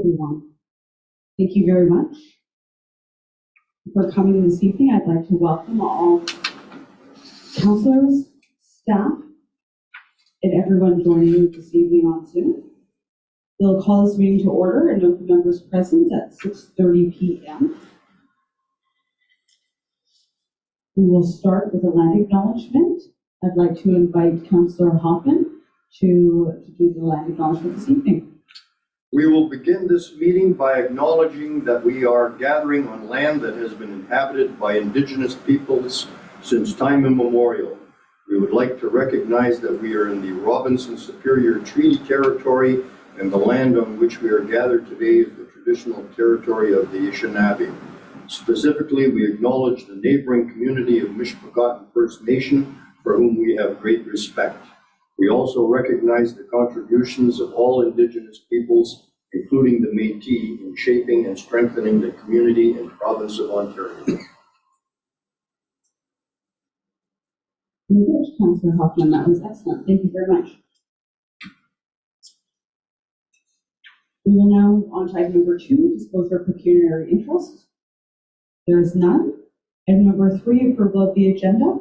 everyone. Thank you very much for coming this evening. I'd like to welcome all councillors, staff, and everyone joining this evening on Zoom. We'll call this meeting to order and note the members present at 6:30 p.m. We will start with a land acknowledgement. I'd like to invite Councillor Hoffman to do the land acknowledgement this evening. We will begin this meeting by acknowledging that we are gathering on land that has been inhabited by Indigenous peoples since time immemorial. We would like to recognize that we are in the Robinson Superior Treaty Territory, and the land on which we are gathered today is the traditional territory of the Anishinaabe. Specifically, we acknowledge the neighboring community of Mishpigotton First Nation, for whom we have great respect. We also recognize the contributions of all Indigenous peoples, including the Métis, in shaping and strengthening the community and province of Ontario. Councillor Hoffman, that was excellent. Thank you very much. We will now on to item number 2, disclosure of pecuniary interest. There is none. Item number 3, approval of the agenda.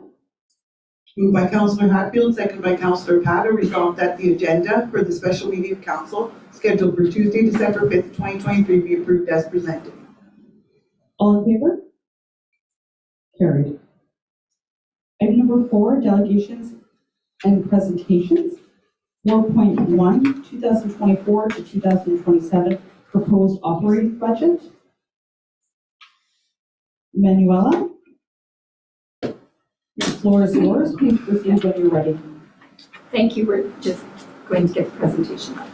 Moved by Councillor Hatfield, second by Councillor Patter, resolved that the agenda for the special meeting of council scheduled for Tuesday, December 5th, 2023 be approved as presented. All in favor? Carried. Item number 4, delegations and presentations. 4.1, 2024 to 2027 proposed operating budget. Manuela? The floor is yours. Please proceed when you're ready. Thank you. We're just going to get the presentation up.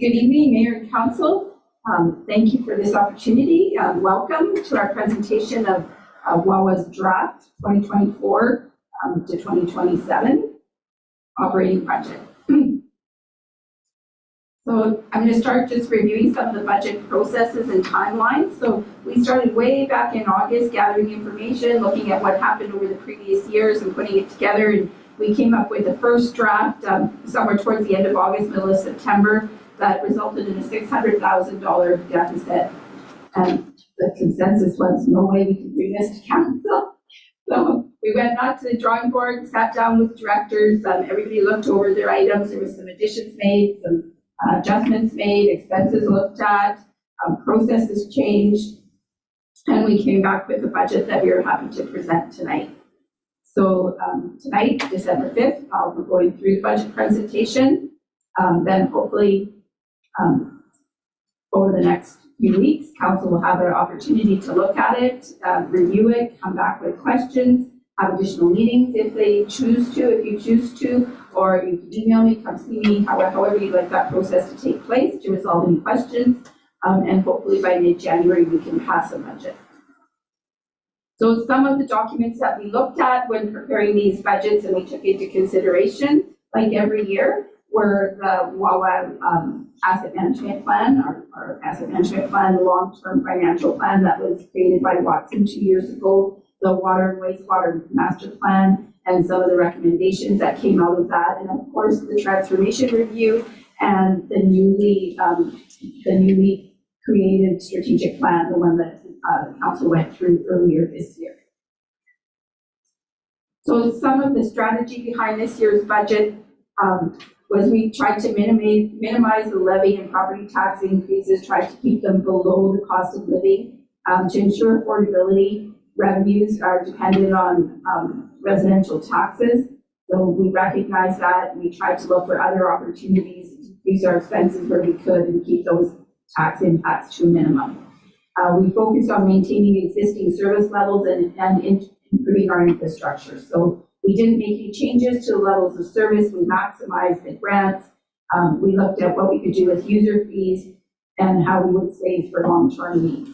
Good evening, Mayor and Council. Thank you for this opportunity. Welcome to our presentation of WAWA's draft 2024 to 2027 operating budget. So I'm going to start just reviewing some of the budget processes and timelines. So we started way back in August gathering information, looking at what happened over the previous years and putting it together. And we came up with the first draft somewhere towards the end of August, middle of September, that resulted in a $600,000 deficit. And the consensus was no way we can bring this to council. So we went back to the drawing board, sat down with directors, everybody looked over their items. There was some additions made, some adjustments made, expenses looked at, processes changed, and we came back with a budget that we are happy to present tonight. So tonight, December 5th, I'll be going through the budget presentation. Then hopefully over the next few weeks, council will have an opportunity to look at it, review it, come back with questions, have additional meetings if they choose to, if you choose to, or you can email me, come see me, however you'd like that process to take place to resolve any questions. And hopefully by mid-January, we can pass a budget. So some of the documents that we looked at when preparing these budgets and we took into consideration, like every year, were the WAWA asset management plan, our asset management plan, long-term financial plan that was created by Watson 2 years ago, the water and wastewater master plan, and some of the recommendations that came out of that, and of course the transformation review and the newly created strategic plan, the one that the council went through earlier this year. So some of the strategy behind this year's budget was we tried to minimize the levy and property tax increases, tried to keep them below the cost of living to ensure affordability. Revenues are dependent on residential taxes, so we recognize that. We tried to look for other opportunities to increase our expenses where we could and keep those tax impacts to a minimum. We focused on maintaining existing service levels and improving our infrastructure. So we didn't make any changes to the levels of service. We maximized the grants We looked at what we could do with user fees and how we would save for long-term needs.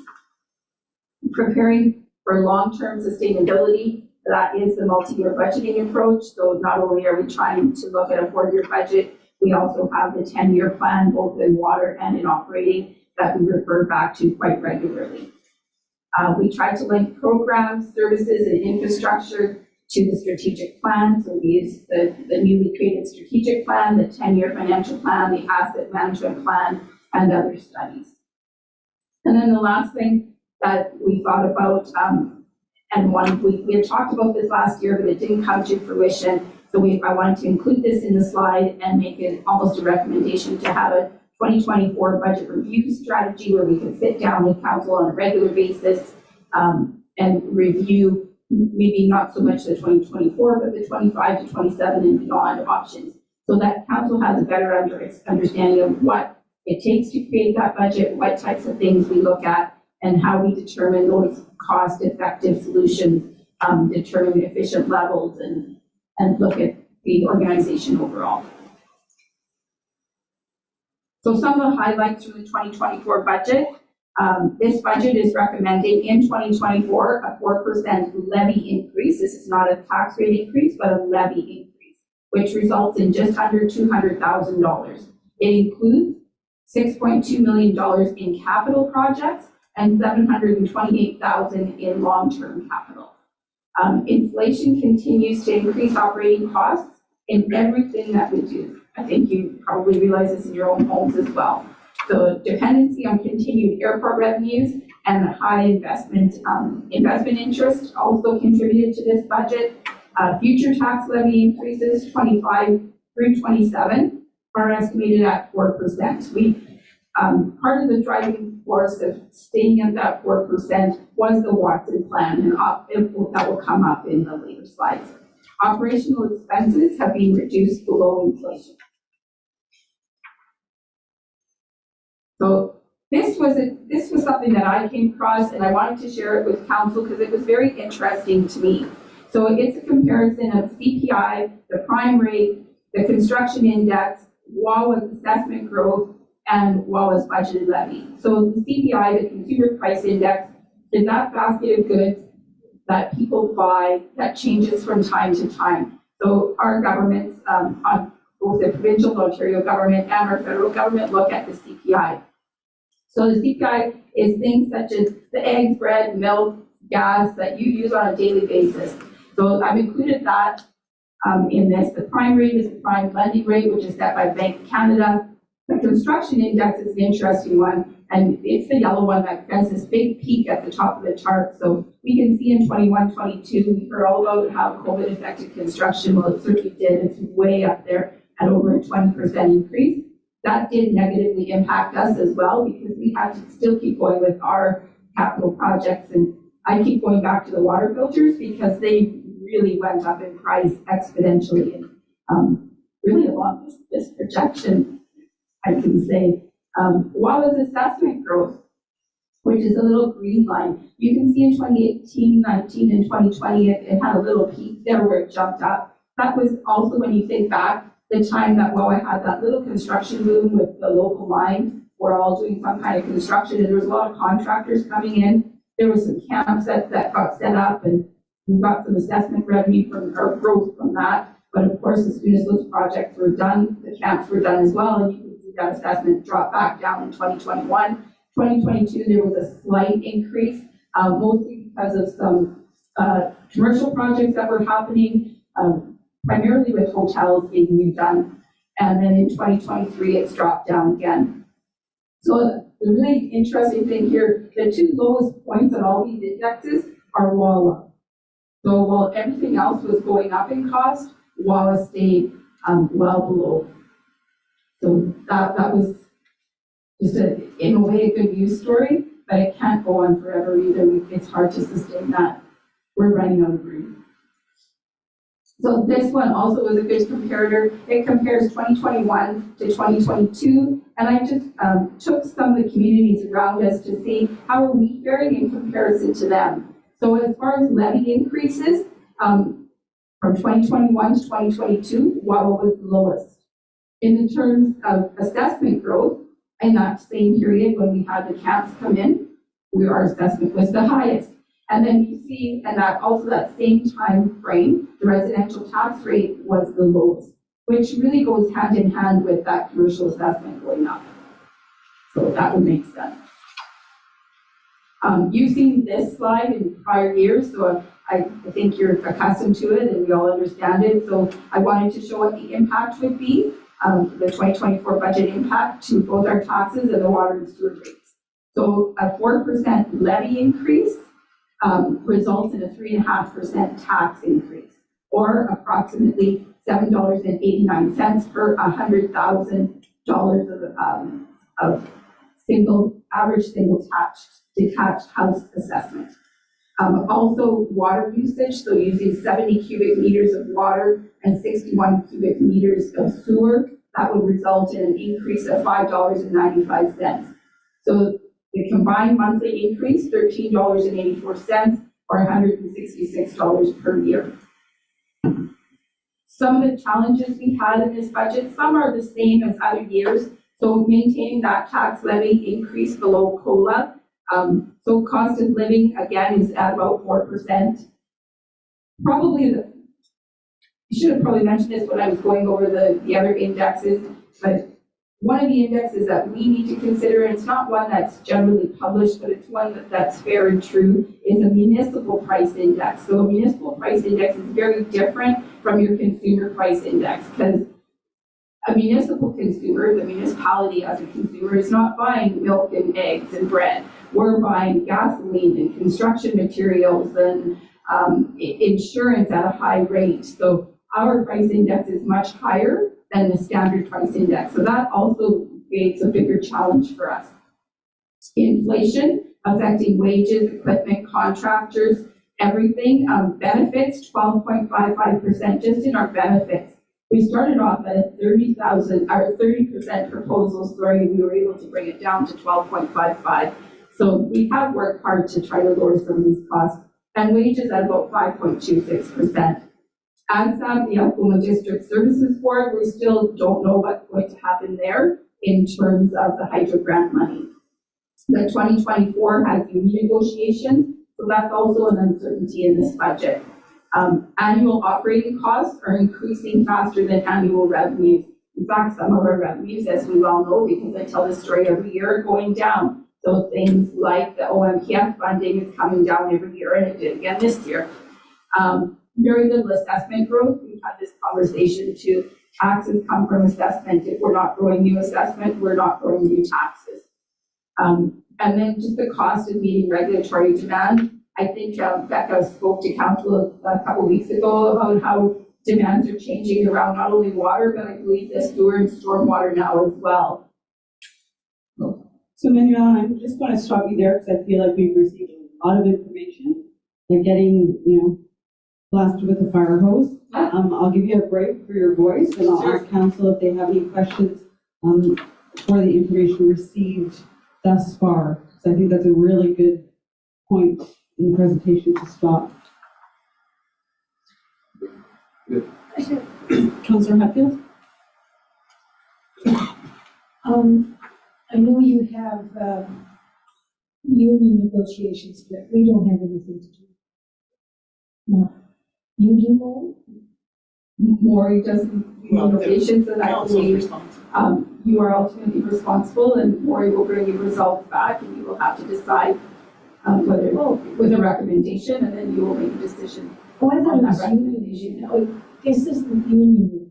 Preparing for long-term sustainability, that is the multi-year budgeting approach. So not only are we trying to look at a 4-year budget, we also have the 10-year plan, both in water and in operating, that we refer back to quite regularly. We try to link programs, services, and infrastructure to the strategic plan. So we use the newly created strategic plan, the 10-year financial plan, the asset management plan, and other studies. And then the last thing that we thought about, and we had talked about this last year, but it didn't come to fruition. So I wanted to include this in the slide and make it almost a recommendation to have a 2024 budget review strategy where we can sit down with council on a regular basis and review maybe not so much the 2024, but the 25 to 27 and beyond options, so that council has a better understanding of what it takes to create that budget, what types of things we look at, and how we determine those cost-effective solutions, determine efficient levels, and look at the organization overall. So some of the highlights from the 2024 budget. This budget is recommending in 2024 a 4% levy increase. This is not a tax rate increase, but a levy increase, which results in just under $200,000. It includes $6.2 million in capital projects and $728,000 in long-term capital. Inflation continues to increase operating costs in everything that we do. I think you probably realize this in your own homes as well. So dependency on continued airport revenues and the high investment interest also contributed to this budget. Future tax levy increases 25 through 27 are estimated at 4%. Part of the driving force of staying at that 4% was the Watson plan, and that will come up in the later slides. Operational expenses have been reduced below inflation. So this was something that I came across, and I wanted to share it with council because it was very interesting to me. So it's a comparison of CPI, the prime rate, the construction index, WAWA's assessment growth, and WAWA's budgeted levy. So the CPI, the consumer price index, is that basket of goods that people buy that changes from time to time. So our governments, on both the provincial Ontario government and our federal government, look at the CPI. So the CPI is things such as the eggs, bread, milk, gas that you use on a daily basis. So I've included that in this. The prime rate is the prime lending rate, which is set by Bank of Canada. The construction index is an interesting one, and it's the yellow one that has this big peak at the top of the chart. So we can see in 21-22, we heard all about how COVID affected construction. Well, it certainly did. It's way up there at over a 20% increase. That did negatively impact us as well because we had to still keep going with our capital projects. And I keep going back to the water filters because they really went up in price exponentially. And really along this projection, I can say, WAWA's assessment growth, which is a little green line. You can see in 2018, 19, and 2020, it had a little peak there where it jumped up. That was also, when you think back, the time that WAWA had that little construction boom with the local lines. We're all doing some kind of construction, and there was a lot of contractors coming in. There was some camps that got set up, and we got some assessment revenue or growth from that. But of course, as soon as those projects were done, the camps were done as well, and you can see that assessment drop back down in 2021. 2022, there was a slight increase, mostly because of some commercial projects that were happening, primarily with hotels being redone. And then in 2023, it's dropped down again. So the really interesting thing here, the two lowest points on all these indexes are WAWA. So while everything else was going up in cost, WAWA stayed well below. So that was just in a way a good news story, but it can't go on forever either. It's hard to sustain that. We're running out of room. So this one also was a good comparator. It compares 2021 to 2022, and I just took some of the communities around us to see how are we faring in comparison to them. So as far as levy increases, from 2021 to 2022, WAWA was the lowest. In the terms of assessment growth, in that same period when we had the camps come in, our assessment was the highest. And then you see, and that also that same time frame, the residential tax rate was the lowest, which really goes hand in hand with that commercial assessment going up. So that would make sense. You've seen this slide in prior years, so I think you're accustomed to it and we all understand it. So I wanted to show what the impact would be, the 2024 budget impact to both our taxes and the water and sewer rates. So a 4% levy increase results in a 3.5% tax increase, or approximately $7.89 per $100,000 of average single detached house assessment. Also water usage, so using 70 cubic meters of water and 61 cubic meters of sewer, that would result in an increase of $5.95. So the combined monthly increase, $13.84, or $166 per year. Some of the challenges we had in this budget, some are the same as other years. So maintaining that tax levy increase below COLA. So cost of living, again, is at about 4%. You should have probably mentioned this when I was going over the other indexes, but one of the indexes that we need to consider, and it's not one that's generally published, but it's one that's fair and true, is a municipal price index. So a municipal price index is very different from your consumer price index, because a municipal consumer, the municipality as a consumer, is not buying milk and eggs and bread. We're buying gasoline and construction materials and insurance at a high rate. So our price index is much higher than the standard price index. So that also creates a bigger challenge for us. Inflation affecting wages, equipment, contractors, everything. Benefits, 12.55% just in our benefits. We started off at a 30% proposal, we were able to bring it down to 12.55. So we have worked hard to try to lower some of these costs, and wages at about 5.26%. ANSAB, the Algoma District Services Board, we still don't know what's going to happen there in terms of the hydro grant money. The 2024 has union negotiations, so that's also an uncertainty in this budget. Annual operating costs are increasing faster than annual revenues. In fact, some of our revenues, as we well know, because I tell this story every year, are going down. So things like the OMPF funding is coming down every year, and it did again this year. Very little assessment growth. We've had this conversation too. Taxes come from assessment. If we're not growing new assessment, we're not growing new taxes. And then just the cost of meeting regulatory demand. I think Becca spoke to council a couple weeks ago about how demands are changing around not only water, but I believe the sewer and stormwater now as well. So Manuel, I'm just going to stop you there because I feel like we've received a lot of information. They're getting, blasted with a fire hose. I'll give you a break for your voice, and I'll ask council if they have any questions for the information received thus far. So I think that's a really good point in the presentation to stop. Councillor Hatfield? I know you have union negotiations, but we don't have anything to do. No. You do more? Maury does negotiations, and I believe you are ultimately responsible, and Maury will bring you results back, and you will have to decide whether with a recommendation, and then you will make a decision. Oh, I thought on it that was recommendation. union. This isn't union.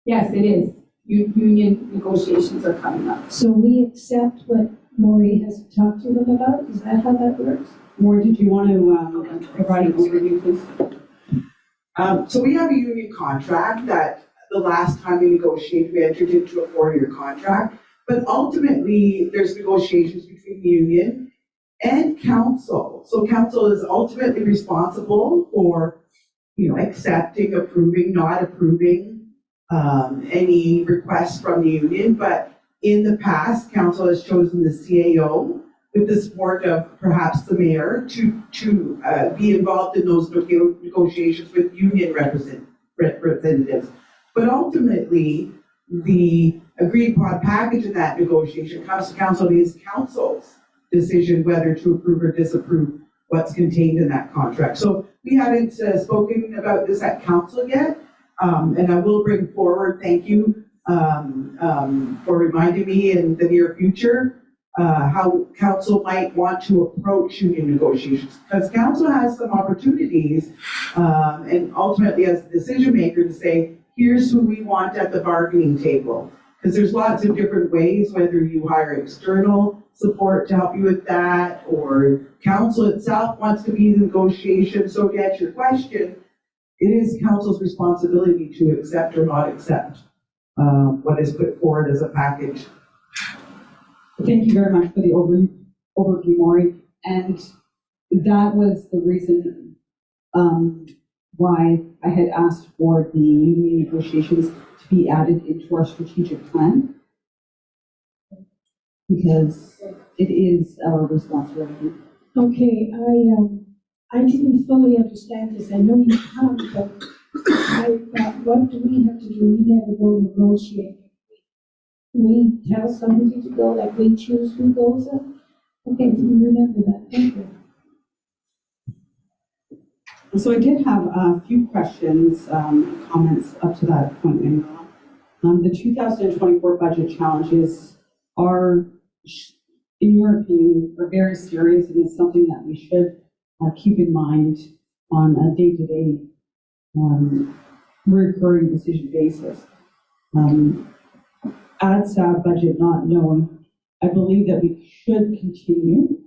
Yes, it is. Union negotiations are coming up. So we accept what Maury has talked to them about? Is that how that works? Or did you want to provide an overview, please? So we have a union contract that the last time we negotiated, we entered into a 4-year contract. But ultimately, there's negotiations between the union and council. So council is ultimately responsible for, accepting, approving, not approving any requests from the union. But in the past, council has chosen the CAO with the support of perhaps the mayor to be involved in those negotiations with union representatives. But ultimately, the agreed upon package in that negotiation comes to council, it is council's decision whether to approve or disapprove what's contained in that contract. So we haven't spoken about this at council yet, and I will bring forward, thank you for reminding me in the near future, how council might want to approach union negotiations. Because council has some opportunities, and ultimately as a decision maker to say, here's who we want at the bargaining table. Because there's lots of different ways, whether you hire external support to help you with that, or council itself wants to be in negotiation. So to answer your question, it is council's responsibility to accept or not accept what is put forward as a package. Thank you very much for the overview, Maury. And that was the reason why I had asked for the union negotiations to be added into our strategic plan, because it is our responsibility. Okay, I didn't fully understand this. I know you have, but I thought, what do we have to do? We never go negotiate. We tell somebody to go, like we choose who goes up. Okay, didn't remember that. Thank you. So I did have a few questions, comments up to that point, Manuela. The 2024 budget challenges are, in your opinion, are very serious, and is something that we should keep in mind on a day-to-day recurring decision basis. ADSAB budget not known, I believe that we should continue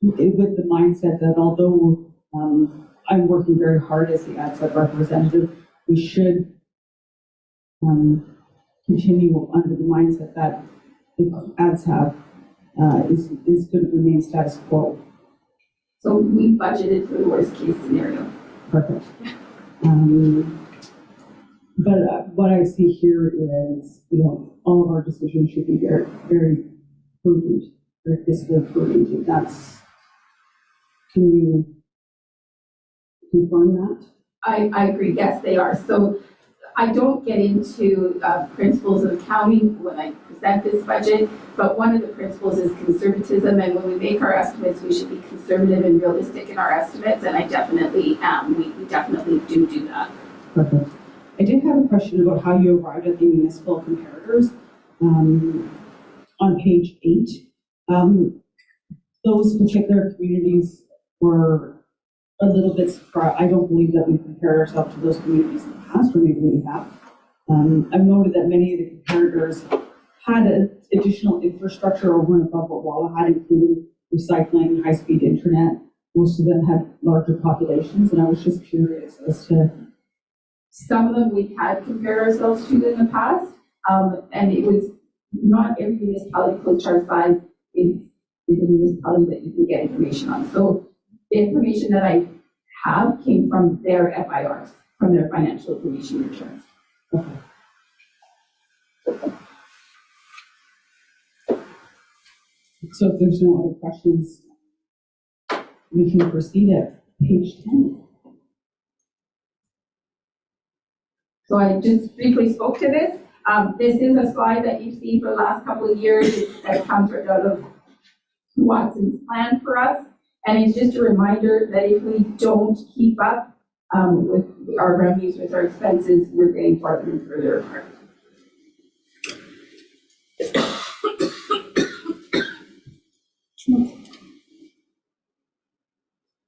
with the mindset that although I'm working very hard as the ADSAB representative, we should continue under the mindset that the ADSAB is going to remain status quo. So we budgeted for the worst case scenario. Perfect. But what I see here is, all of our decisions should be very, very prudent, very fiscally prudent. If that's, can you confirm that? I agree, yes, they are. So I don't get into principles of accounting when I present this budget, but one of the principles is conservatism, and when we make our estimates, we should be conservative and realistic in our estimates, and I definitely am. We definitely do that. Perfect. I did have a question about how you arrived at the municipal comparators on page 8. Those particular communities were a little bit surprised. I don't believe that we compared ourselves to those communities in the past, or maybe we have. I've noted that many of the comparators had additional infrastructure over and above what Walla had, including recycling, high-speed internet. Most of them had larger populations, and I was just curious as to. Some of them we had compared ourselves to in the past, and it was not every municipality close to our size is a municipality that you can get information on. So the information that I have came from their FIRs, from their financial information returns. Okay. So if there's no other questions, we can proceed at page 10. So I just briefly spoke to this. This is a slide that you've seen for the last couple of years. It comes right out of Watson's plan for us. And it's just a reminder that if we don't keep up with our revenues, with our expenses, we're getting farther and further apart.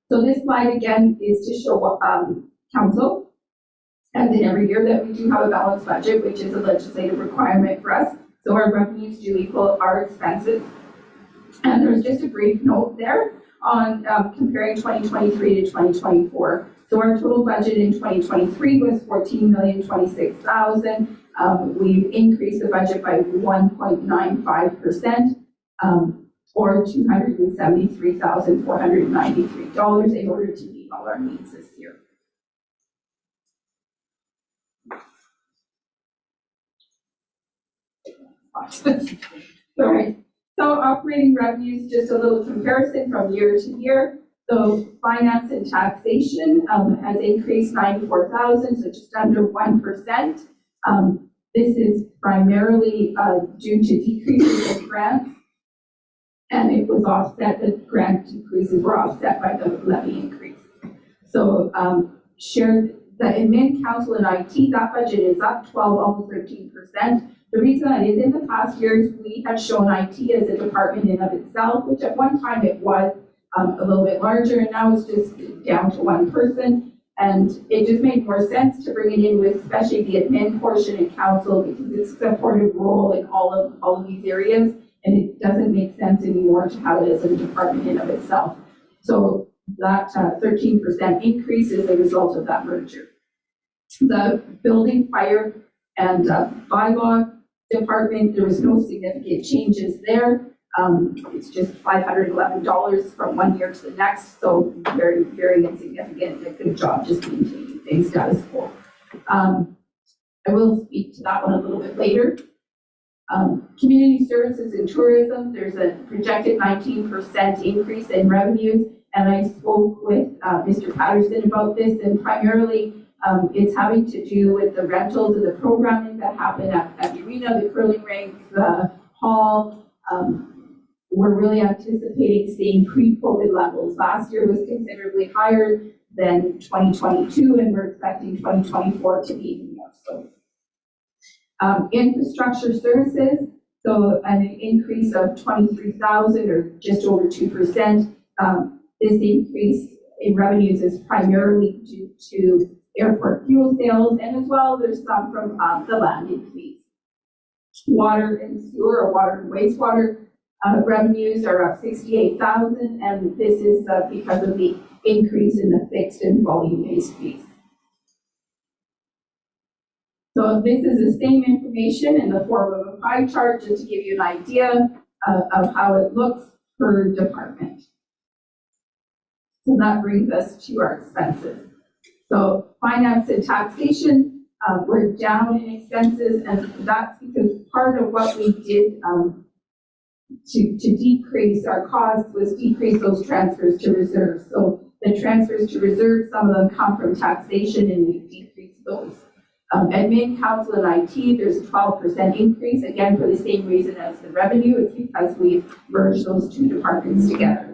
So this slide again is to show council, as in every year, that we do have a balanced budget, which is a legislative requirement for us. So our revenues do equal our expenses. And there's just a brief note there on comparing 2023 to 2024. So our total budget in 2023 was $14,026,000. We've increased the budget by 1.95%, or $273,493 in order to meet all our needs this year. All right, so operating revenues, just a little comparison from year to year. So finance and taxation has increased 94,000, so just under 1%. This is primarily due to decreases in grants, and it was offset, the grant decreases were offset by the levy increase. So shared, the admin, council, and IT, that budget is up 12, almost 13%. The reason that is in the past years, we have shown IT as a department in of itself, which at one time it was a little bit larger, and now it's just down to one person. And it just made more sense to bring it in with especially the admin portion in council, because it's a supportive role in all of these areas, and it doesn't make sense anymore to have it as a department in of itself. So that 13% increase is the result of that merger. The building, fire, and bylaw department, there was no significant changes there. It's just $511 from one year to the next, so very, very insignificant. A good job just maintaining things status quo. I will speak to that one a little bit later. Community services and tourism, there's a projected 19% increase in revenues, and I spoke with Mr. Patterson about this, and primarily it's having to do with the rentals and the programming that happen at the arena, the curling rink, the hall. We're really anticipating seeing pre-COVID levels. Last year was considerably higher than 2022, and we're expecting 2024 to be even more so. Infrastructure services, so an increase of 23,000 or just over 2%. This increase in revenues is primarily due to airport fuel sales, and as well there's some from the land increase. Water and sewer, or water and wastewater revenues are up 68,000, and this is because of the increase in the fixed and volume-based fees. So this is the same information in the form of a pie chart, just to give you an idea of how it looks per department. So that brings us to our expenses. So finance and taxation, we're down in expenses, and that's because part of what we did to decrease our costs was decrease those transfers to reserves. So the transfers to reserves, some of them come from taxation, and we decreased those. Admin, council, and IT, there's a 12% increase, again, for the same reason as the revenue. It's because we've merged those two departments together.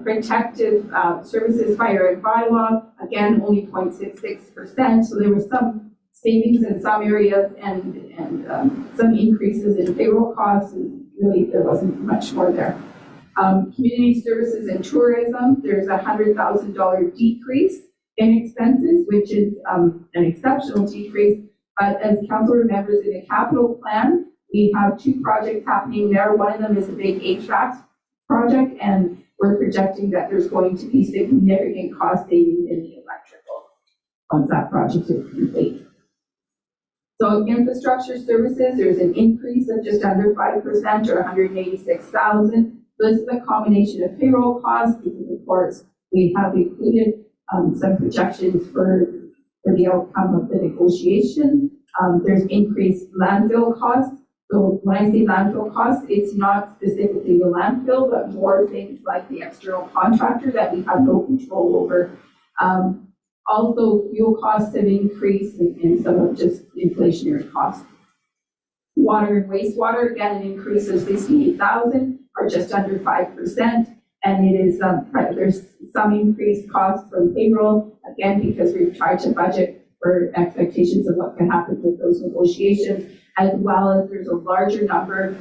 Protective services, fire, and bylaw, again, only 0.66%. So there was some savings in some areas and some increases in payroll costs, and really there wasn't much more there. Community services and tourism, there's a $100,000 decrease in expenses, which is an exceptional decrease. But as council remembers, in the capital plan, we have two projects happening there. One of them is a big HVAC project, and we're projecting that there's going to be significant cost savings in the electrical once that project is complete. So infrastructure services, there's an increase of just under 5% or 186,000. This is a combination of payroll costs, because of course we have included some projections for the outcome of the negotiation. There's increased landfill costs. So when I say landfill costs, it's not specifically the landfill, but more things like the external contractor that we have no control over. Also, fuel costs have increased, and some of just inflationary costs. Water and wastewater, again, an increase of 68,000 or just under 5%. And it is, there's some increased costs from payroll, again, because we've tried to budget for expectations of what can happen with those negotiations, as well as there's a larger number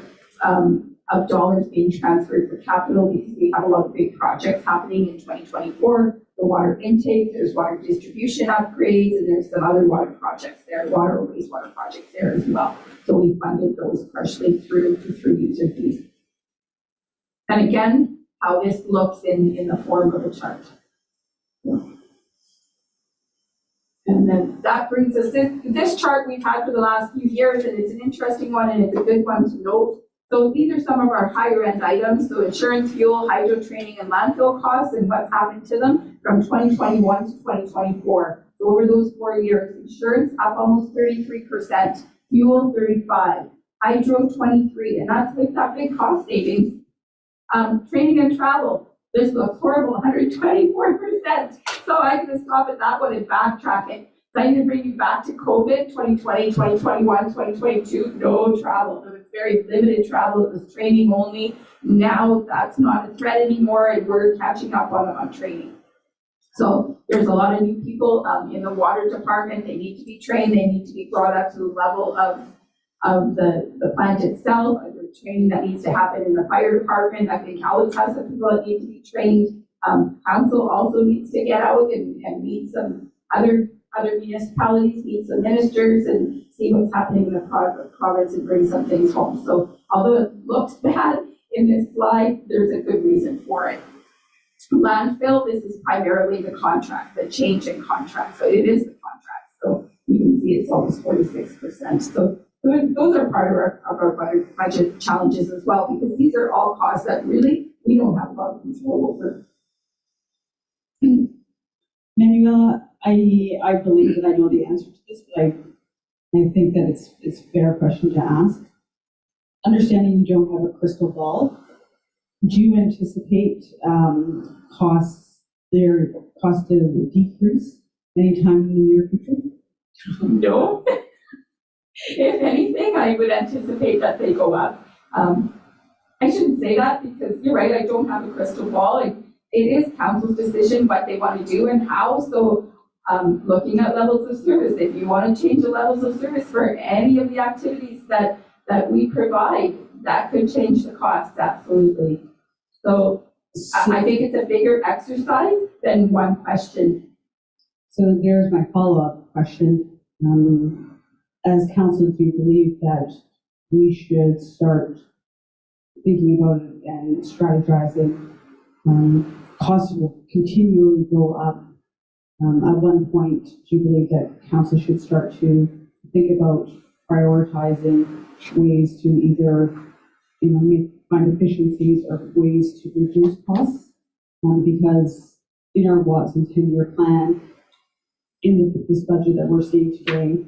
of dollars being transferred for capital, because we have a lot of big projects happening in 2024. The water intake, there's water distribution upgrades, and there's some other water projects there, water or wastewater projects there as well. So we funded those partially through user fees. And again, how this looks in the form of a chart. And then that brings us, this chart we've had for the last few years, and it's an interesting one, and it's a good one to note. So these are some of our higher end items. So insurance, fuel, hydro training, and landfill costs, and what's happened to them from 2021 to 2024. So over those 4 years, insurance up almost 33%, fuel 35%, hydro 23%, and that's with that big cost savings. Training and travel, this looks horrible, 124%. So I'm gonna stop at that one and backtrack it. So I'm gonna bring you back to COVID, 2020, 2021, 2022, no travel. There was very limited travel, it was training only. Now that's not a threat anymore and we're catching up on training. So there's a lot of new people in the water department, they need to be trained, they need to be brought up to the level of the plant itself. There's training that needs to happen in the fire department. I think Alex has some people that need to be trained. Council also needs to get out and meet some other municipalities, meet some ministers and see what's happening in the province and bring some things home. So although it looks bad in this slide, there's a good reason for it. Landfill, this is primarily the contract, the change in contract. So it is the contract. So you can see it's almost 46%. So those are part of our budget challenges as well, because these are all costs that really we don't have a lot of control over. Manuela, I believe that I know the answer to this, but I think that it's a fair question to ask. Understanding you don't have a crystal ball, do you anticipate costs to decrease anytime in the near future? No. If anything, I would anticipate that they go up. I shouldn't say that because you're right, I don't have a crystal ball. It is council's decision what they want to do and how. So looking at levels of service, if you want to change the levels of service for any of the activities that we provide, that could change the costs, absolutely. So I think it's a bigger exercise than one question. So there's my follow-up question. As council, do you believe that we should start thinking about it and strategizing? Costs will continually go up. At one point, do you believe that council should start to think about prioritizing ways to either, find efficiencies or ways to reduce costs? Because in our Watson 10-year plan, in this budget that we're seeing today,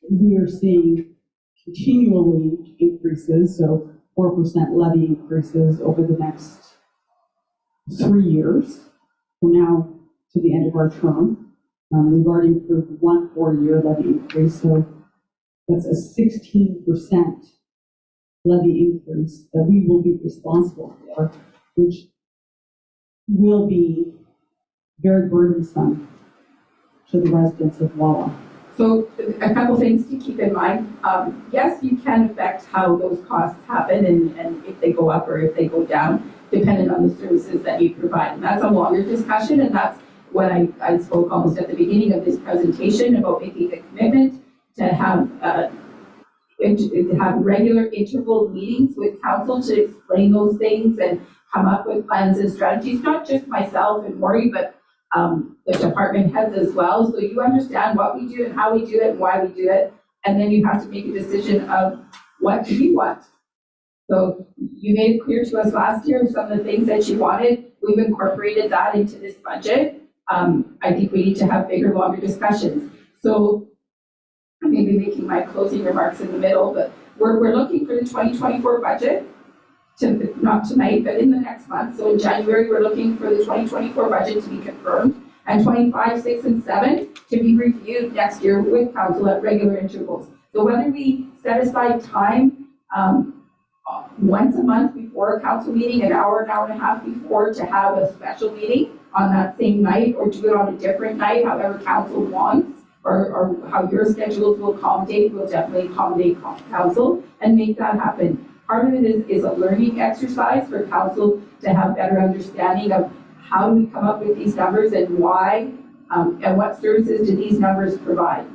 we are seeing continually increases, so 4% levy increases over the next 3 years, from now to the end of our term. We've already approved 1 4-year levy increase, so that's a 16% levy increase that we will be responsible for, which will be very burdensome to the residents of Walla. So a couple things to keep in mind. Yes, you can affect how those costs happen and if they go up or if they go down, depending on the services that you provide. And that's a longer discussion, and that's what I spoke almost at the beginning of this presentation about making a commitment to have regular interval meetings with council to explain those things and come up with plans and strategies, not just myself and Maury, but the department heads as well, so you understand what we do and how we do it and why we do it, and then you have to make a decision of what do you want. So you made it clear to us last year some of the things that you wanted. We've incorporated that into this budget. I think we need to have bigger, longer discussions. So I may be making my closing remarks in the middle, but we're looking for the 2024 budget. Not tonight, but in the next month. So in January, we're looking for the 2024 budget to be confirmed, and 25, 6, and 7 to be reviewed next year with council at regular intervals. So whether we set aside time once a month before a council meeting, an hour and a half before, to have a special meeting on that same night, or do it on a different night, however council wants, or how your schedules will accommodate, we'll definitely accommodate council and make that happen. Part of it is a learning exercise for council to have better understanding of how do we come up with these numbers and why, and what services do these numbers provide.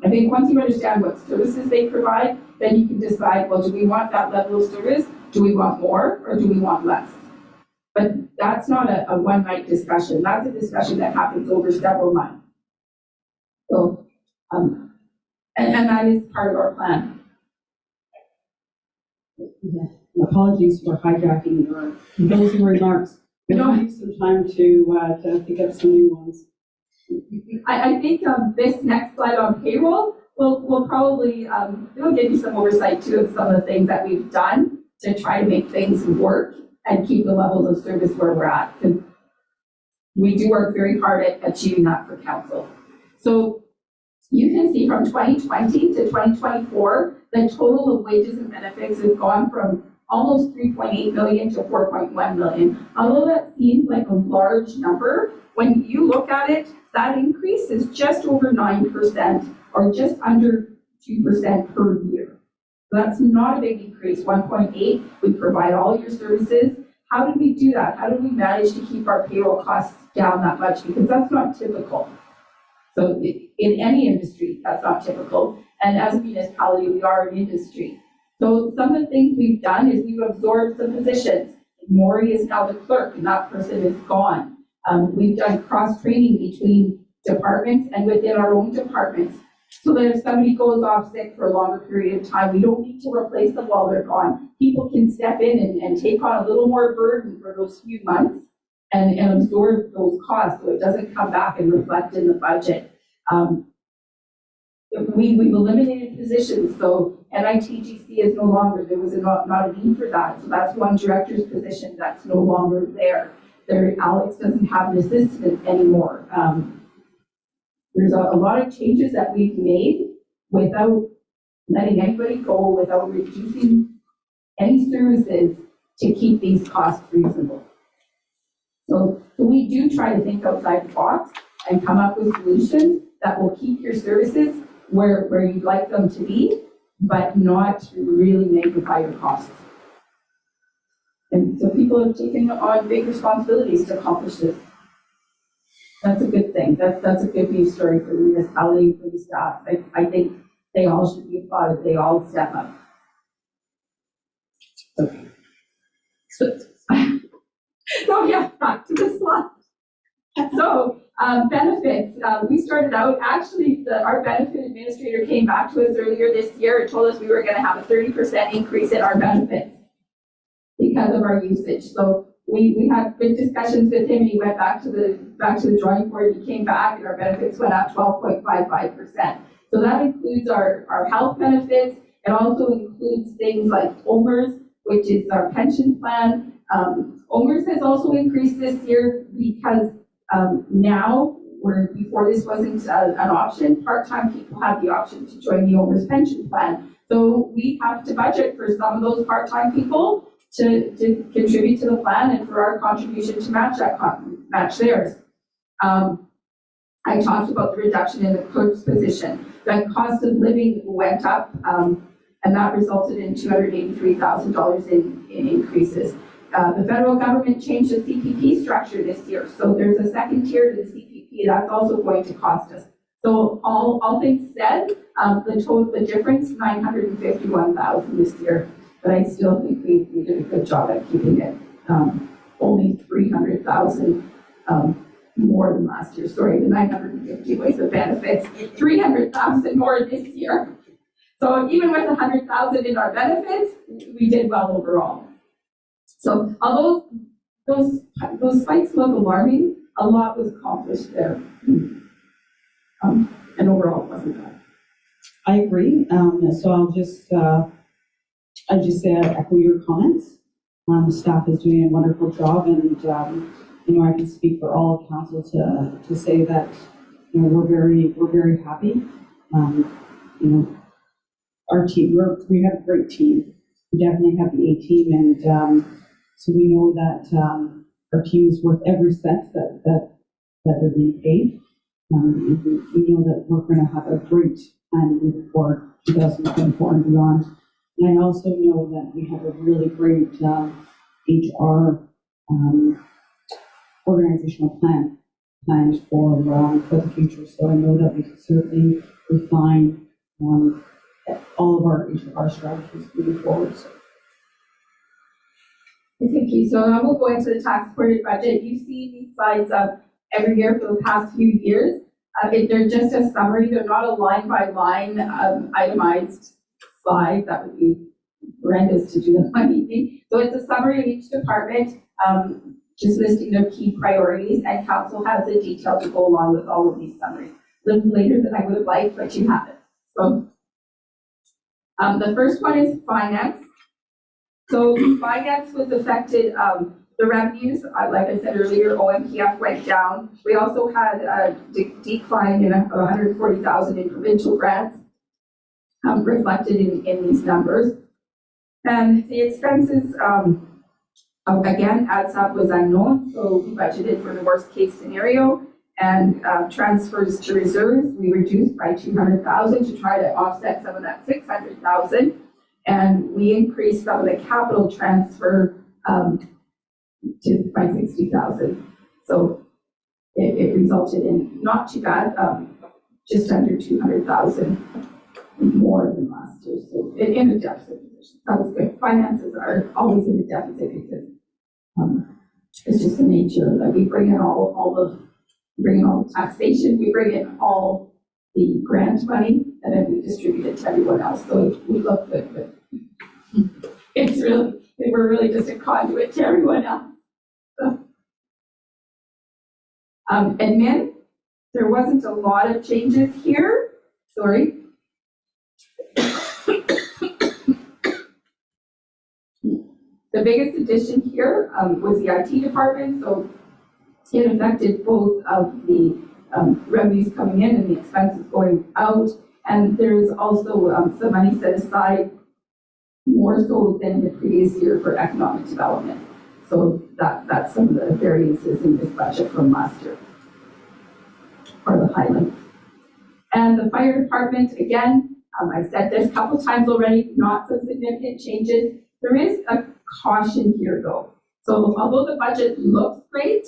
I think once you understand what services they provide, then you can decide, well, do we want that level of service? Do we want more or do we want less? But that's not a one-night discussion. That's a discussion that happens over several months. So, and that is part of our plan. Yeah. Apologies for hijacking your closing remarks. We don't have some time to think of some new ones. I think this next slide on payroll will probably, it'll give you some oversight too of some of the things that we've done to try to make things work and keep the levels of service where we're at. Because we do work very hard at achieving that for council. So you can see from 2020 to 2024, the total of wages and benefits has gone from almost 3.8 million to 4.1 million. Although that seems like a large number, when you look at it, that increase is just over 9% or just under 2% per year. So that's not a big increase, 1.8, we provide all your services. How did we do that? How did we manage to keep our payroll costs down that much? Because that's not typical. So in any industry, that's not typical. And as a municipality, we are an industry. So some of the things we've done is we've absorbed some positions. Maury is now the clerk, and that person is gone. We've done cross-training between departments and within our own departments. So that if somebody goes off sick for a longer period of time, we don't need to replace them while they're gone. People can step in and take on a little more burden for those few months and absorb those costs so it doesn't come back and reflect in the budget. We've eliminated positions, so NITGC is no longer, there was not a need for that. So that's one director's position that's no longer there. Alex doesn't have an assistant anymore. There's a lot of changes that we've made without letting anybody go, without reducing any services to keep these costs reasonable. So we do try to think outside the box and come up with solutions that will keep your services where you'd like them to be, but not really magnify your costs. And so people have taken on big responsibilities to accomplish this. That's a good thing. That's a good news story for the municipality, for the staff. I think they all should be applauded. They all step up. Okay. So yeah, back to the slide. So benefits, we started out, actually our benefit administrator came back to us earlier this year and told us we were gonna have a 30% increase in our benefits because of our usage. So we had good discussions with him. He went back to the drawing board. He came back and our benefits went up 12.55%. So that includes our health benefits. It also includes things like OMERS, which is our pension plan. OMERS has also increased this year because now, where before this wasn't an option, part-time people have the option to join the OMERS pension plan. So we have to budget for some of those part-time people to contribute to the plan and for our contribution to match theirs. I talked about the reduction in the clerk's position. The cost of living went up, and that resulted in $283,000 in increases. The federal government changed the CPP structure this year, so there's a second tier to the CPP that's also going to cost us. So all things said, the difference $951,000 this year, but I still think we did a good job at keeping it only $300,000 more than last year. Sorry, the 950 was the benefits, 300,000 more this year. So even with 100,000 in our benefits, we did well overall. So although those spikes look alarming, a lot was accomplished there. And overall, it wasn't bad. I agree. So I'll just say I echo your comments. The staff is doing a wonderful job, and I can speak for all of council to say that we're very happy. Our team, we have a great team. We definitely have the A team, and so we know that our team is worth every cent that they're being paid. We know that we're going to have a great plan moving forward, 2024 and beyond. And I also know that we have a really great HR organizational plan planned for the future. So I know that we can certainly refine all of our HR strategies moving forward. So. Thank you. So now we'll go into the tax supported budget. You've seen these slides every year for the past few years. They're just a summary. They're not a line by line itemized slide. That would be horrendous to do in one evening. So it's a summary of each department, just listing their key priorities, and council has the detail to go along with all of these summaries. A little later than I would have liked, but you have it. So the first one is finance. So finance was affected, the revenues, like I said earlier, OMPF went down. We also had a decline in 140,000 in provincial grants, reflected in these numbers. And the expenses, again, ADSAP was unknown, so we budgeted for the worst case scenario. And transfers to reserves, we reduced by 200,000 to try to offset some of that 600,000. And we increased some of the capital transfer by 60,000. So it resulted in not too bad, just under 200,000 more than last year. So in a deficit position, that was good. Finances are always in a deficit because it's just the nature that we bring in all the taxation, we bring in all the grant money, and then we distribute it to everyone else. So we look good, but we're really just a conduit to everyone else. So. Admin, there wasn't a lot of changes here. Sorry. The biggest addition here was the IT department. So it affected both of the revenues coming in and the expenses going out. And there's also some money set aside more so than the previous year for economic development. So that's some of the variances in this budget from last year, or the highlights. And the fire department, again, I've said this a couple times already, not some significant changes. There is a caution here though. So although the budget looks great,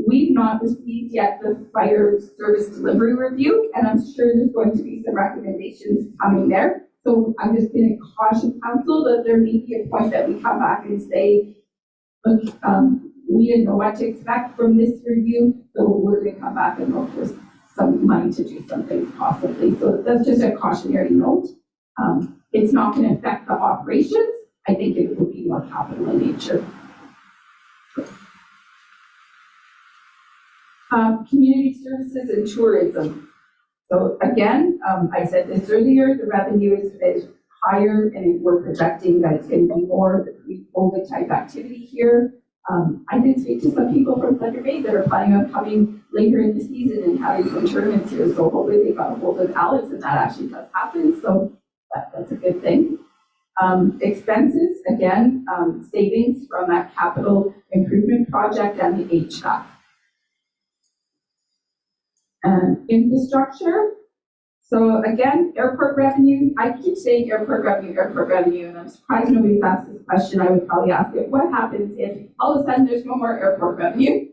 we've not received yet the fire service delivery review, and I'm sure there's going to be some recommendations coming there. So I'm just going to caution council that there may be a point that we come back and say, look, we didn't know what to expect from this review, so we're going to come back and look for some money to do something possibly. So that's just a cautionary note. It's not going to affect the operations. I think it will be more capital in nature. Community services and tourism. So again, I said this earlier, the revenue is higher, and we're projecting that it's going to be more of the pre-COVID type activity here. I did speak to some people from Thunder Bay that are planning on coming later in the season and having some tournaments here. So hopefully they got a hold of Alex and that actually does happen. So that's a good thing. Expenses, again, savings from that capital improvement project and the HVAC. And infrastructure. So again, airport revenue, I keep saying airport revenue, and I'm surprised nobody's asked this question. I would probably ask it, what happens if all of a sudden there's no more airport revenue,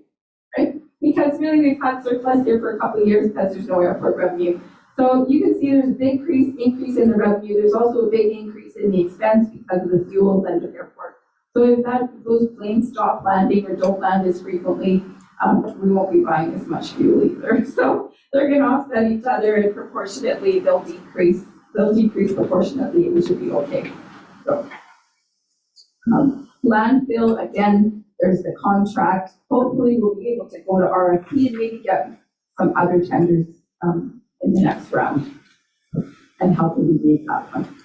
right? Because really we've had surplus here for a couple of years because there's no airport revenue. So you can see there's a big increase in the revenue. There's also a big increase in the expense because of the fuels and the airport. So if those planes stop landing or don't land as frequently, we won't be buying as much fuel either. So they're going to offset each other, and proportionately they'll decrease proportionately, which should be okay. So landfill, again, there's the contract. Hopefully we'll be able to go to RFP and maybe get some other tenders in the next round and help alleviate that one.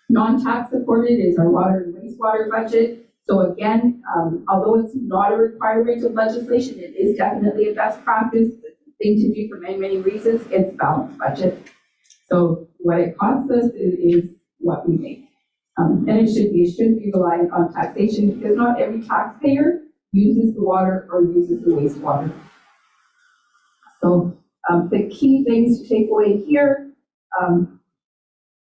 Non-tax supported is our water and wastewater budget. So again, although it's not a requirement of legislation, it is definitely a best practice thing to do for many, many reasons. It's a balanced budget. So what it costs us is what we make. And it shouldn't be reliant on taxation, because not every taxpayer uses the water or uses the wastewater. So the key things to take away here,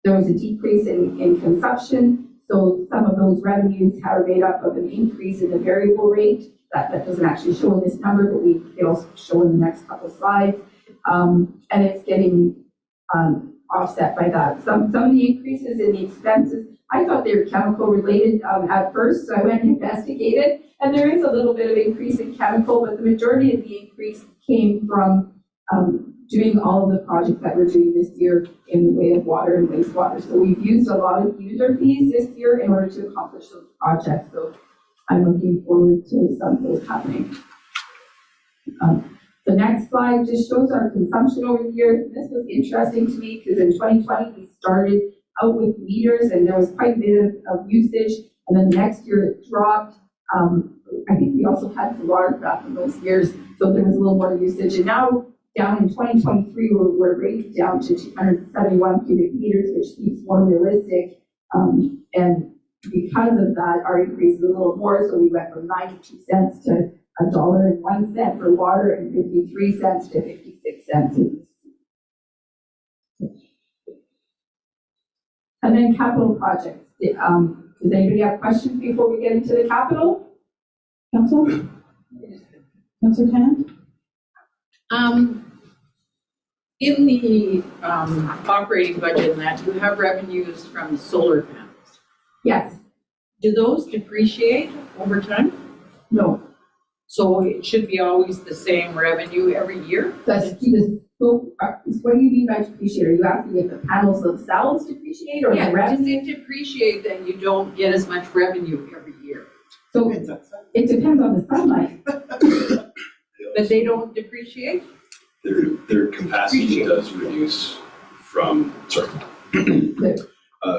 there was a decrease in consumption. So some of those revenues are made up of an increase in the variable rate. That doesn't actually show in this number, but it'll show in the next couple of slides. And it's getting offset by that. Some of the increases in the expenses, I thought they were chemical related at first, so I went and investigated. And there is a little bit of increase in chemical, but the majority of the increase came from doing all of the projects that we're doing this year in the way of water and wastewater. So we've used a lot of user fees this year in order to accomplish those projects. So I'm looking forward to some of those happening. The next slide just shows our consumption over the year. This was interesting to me because in 2020, we started out with meters, and there was quite a bit of usage, and then the next year it dropped. I think we also had the water back in those years, so there was a little more usage, and now down in 2023, we're raised down to 271 cubic meters, which seems more realistic, and because of that, our increase is a little more, so we went from 92 cents to $1.01 for water and 53 cents to 56 cents. And then capital projects. Does anybody have questions before we get into the capital? Council? Council Kenneth? In the operating budget and that, you have revenues from solar panels. Yes. Do those depreciate over time? No. So it should be always the same revenue every year? So what do you mean by depreciate? Are you asking if the panels themselves depreciate or Yeah, the does revenue? it depreciate, then you don't get as much revenue every year? So it depends on the sunlight. But they don't depreciate? Their capacity does reduce from,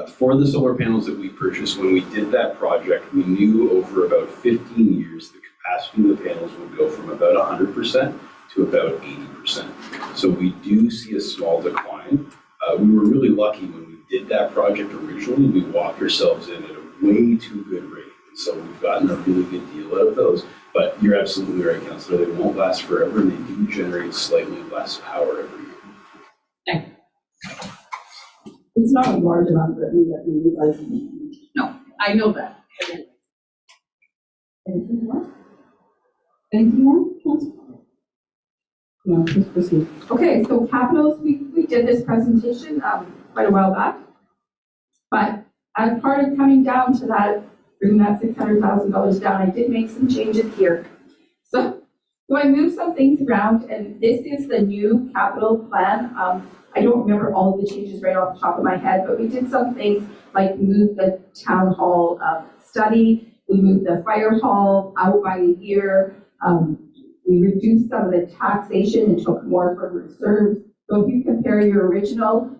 for the solar panels that we purchased, when we did that project, we knew over about 15 years, the capacity of the panels would go from about 100% to about 80%. So we do see a small decline. We were really lucky when we did that project originally, we walked ourselves in at a way too good rate. And so we've gotten a really good deal out of those. But you're absolutely right, Councillor, they won't last forever and they do generate slightly less power every year. It's not a large amount of revenue that we would like. No, I know that. Anything more? Anything more, Council? No, please proceed. Okay, so capitals, we did this presentation quite a while back. But as part of coming down to that, bringing that $600,000 down, I did make some changes here. So I moved some things around, and this is the new capital plan. I don't remember all of the changes right off the top of my head, but we did some things like move the town hall study, we moved the fire hall out by a year, we reduced some of the taxation and took more from reserves. So if you compare your original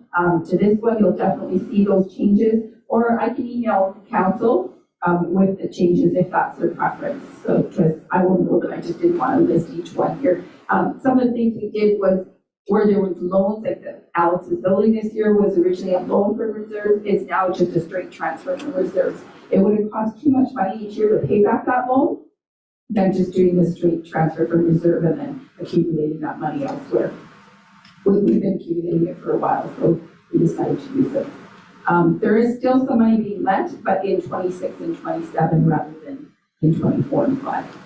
to this one, you'll definitely see those changes. Or I can email council with the changes if that's their preference. So, because I will know that I just didn't want to list each one here. Some of the things we did was where there was loans, like the Alex's building this year was originally a loan from reserves, it's now just a straight transfer from reserves. It would have cost too much money each year to pay back that loan than just doing the straight transfer from reserve and then accumulating that money elsewhere. We've been accumulating it for a while, so we decided to use it. There is still some money being lent, but in 26 and 27 rather than in 24 and 5.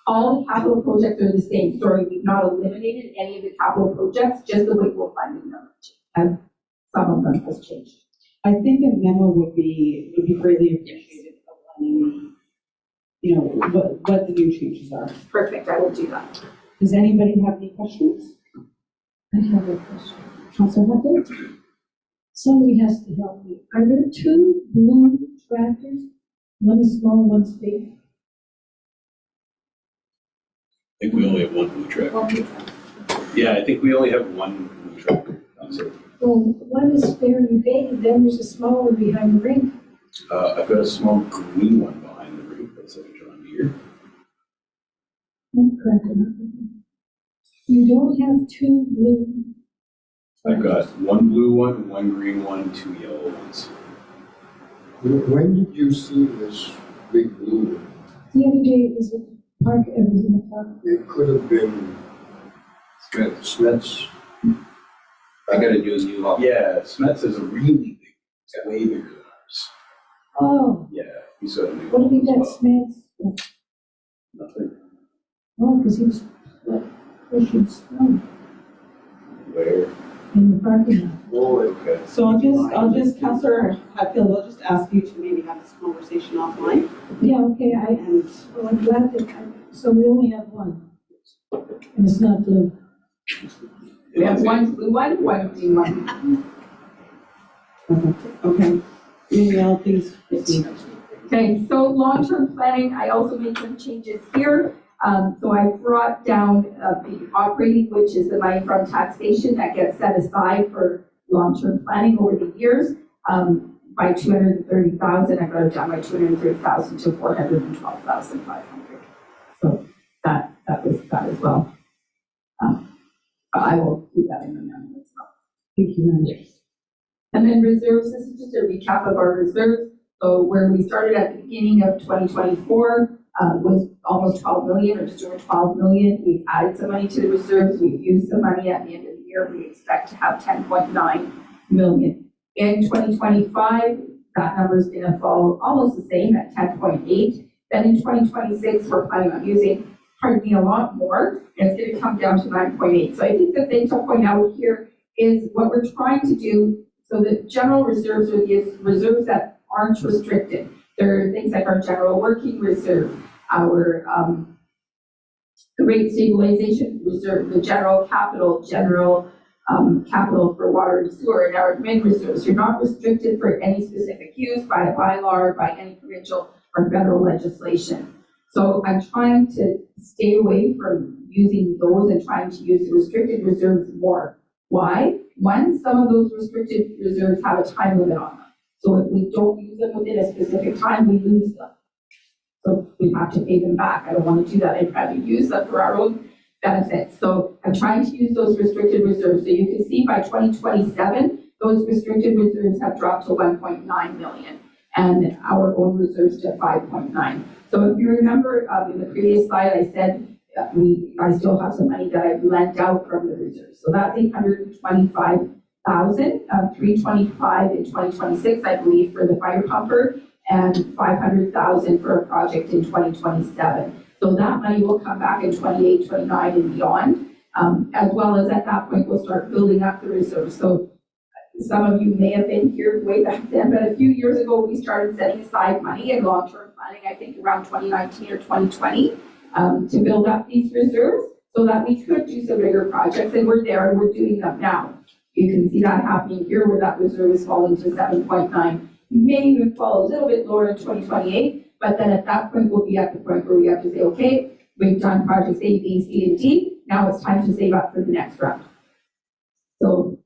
All the capital projects are the same. Sorry, we've not eliminated any of the capital projects, just the Wakefield finding them. And some of them has changed. I think a memo would be greatly appreciated outlining, you know, what the new changes are. Perfect, I will do that. Does anybody have any questions? I have a question. Councilor Hutton? Somebody has to help me. Are there two blue tractors? One is small, one's big? I think we only have one blue tractor. Yeah, I think we only have one blue tractor, Councillor. Well, one is fairly big, and then there's a small one behind the rink. I've got a small green one behind the roof, that's like a John Deere. I'm cracking up. You don't have two blue. I've got one blue one, one green one, two yellow ones. When did you see this big blue one? The other day it was at the park, it was in the park. It could have been Smith's. I got a new lot. Yeah, Smets is a really big, it's way bigger than ours. Oh, Yeah, he's got a new what have you one got, as well. Smith's? Nothing. Oh, because he was pushing snow Where? in the parking lot. Oh, Okay. So I'll just, Councilor Hatfield, I'll just ask you to maybe have this conversation offline. Yeah, okay, I'm glad that, so we only have one. And it's not blue. We have one blue one, one green one. Okay. Danielle, please proceed. Okay, so long-term planning, I also made some changes here. So I brought down the operating, which is the money from taxation that gets set aside for long-term planning over the years, by 230,000. I got it down by 230,000 to 412,500. So that was that as well. I will keep that in the memo as well. Thank you, Linda. And then reserves, this is just a recap of our reserves. So where we started at the beginning of 2024 was almost 12 million or just over 12 million. We've added some money to the reserves. We've used some money at the end of the year. We expect to have 10.9 million. In 2025, that number is going to fall almost the same at 10.8. Then in 2026, we're planning on using hardly a lot more, and it's going to come down to 9.8. So I think the thing to point out here is what we're trying to do. So the general reserves are the reserves that aren't restricted. There are things like our general working reserve, our the rate stabilization reserve, the general capital for water and sewer, and our admin reserves. You're not restricted for any specific use by a bylaw or by any provincial or federal legislation. So I'm trying to stay away from using those and trying to use the restricted reserves more. Why? One, some of those restricted reserves have a time limit on them. So if we don't use them within a specific time, we lose them. So we have to pay them back. I don't want to do that. I'd rather use them for our own benefits. So I'm trying to use those restricted reserves. So you can see by 2027, those restricted reserves have dropped to 1.9 million and our own reserves to 5.9. So if you remember in the previous slide, I said I still have some money that I've lent out from the reserves. So that's 825,000, 325 in 2026, I believe, for the fire pumper, and 500,000 for a project in 2027. So that money will come back in 28, 29 and beyond, as well as at that point, we'll start building up the reserves. So some of you may have been here way back then, but a few years ago, we started setting aside money in long-term planning, I think around 2019 or 2020, to build up these reserves so that we could do some bigger projects, and we're there and we're doing them now. You can see that happening here where that reserve is falling to 7.9. May even fall a little bit lower in 2028, but then at that point, we'll be at the point where we have to say, okay, we've done projects A, B, C, and D. Now it's time to save up for the next round. So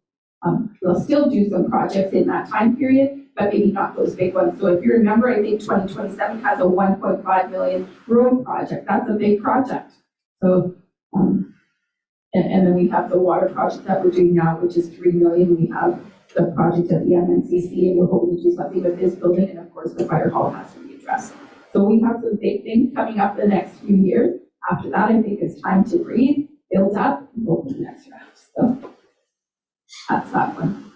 we'll still do some projects in that time period, but maybe not those big ones. So if you remember, I think 2027 has a 1.5 million road project. That's a big project. So, and then we have the water project that we're doing now, which is 3 million. We have the project at the MNCC, and we're hoping to do something with this building, and of course the fire hall has to be addressed. So we have some big things coming up the next few years. After that, I think it's time to breathe, build up, and go to the next round. So that's that one.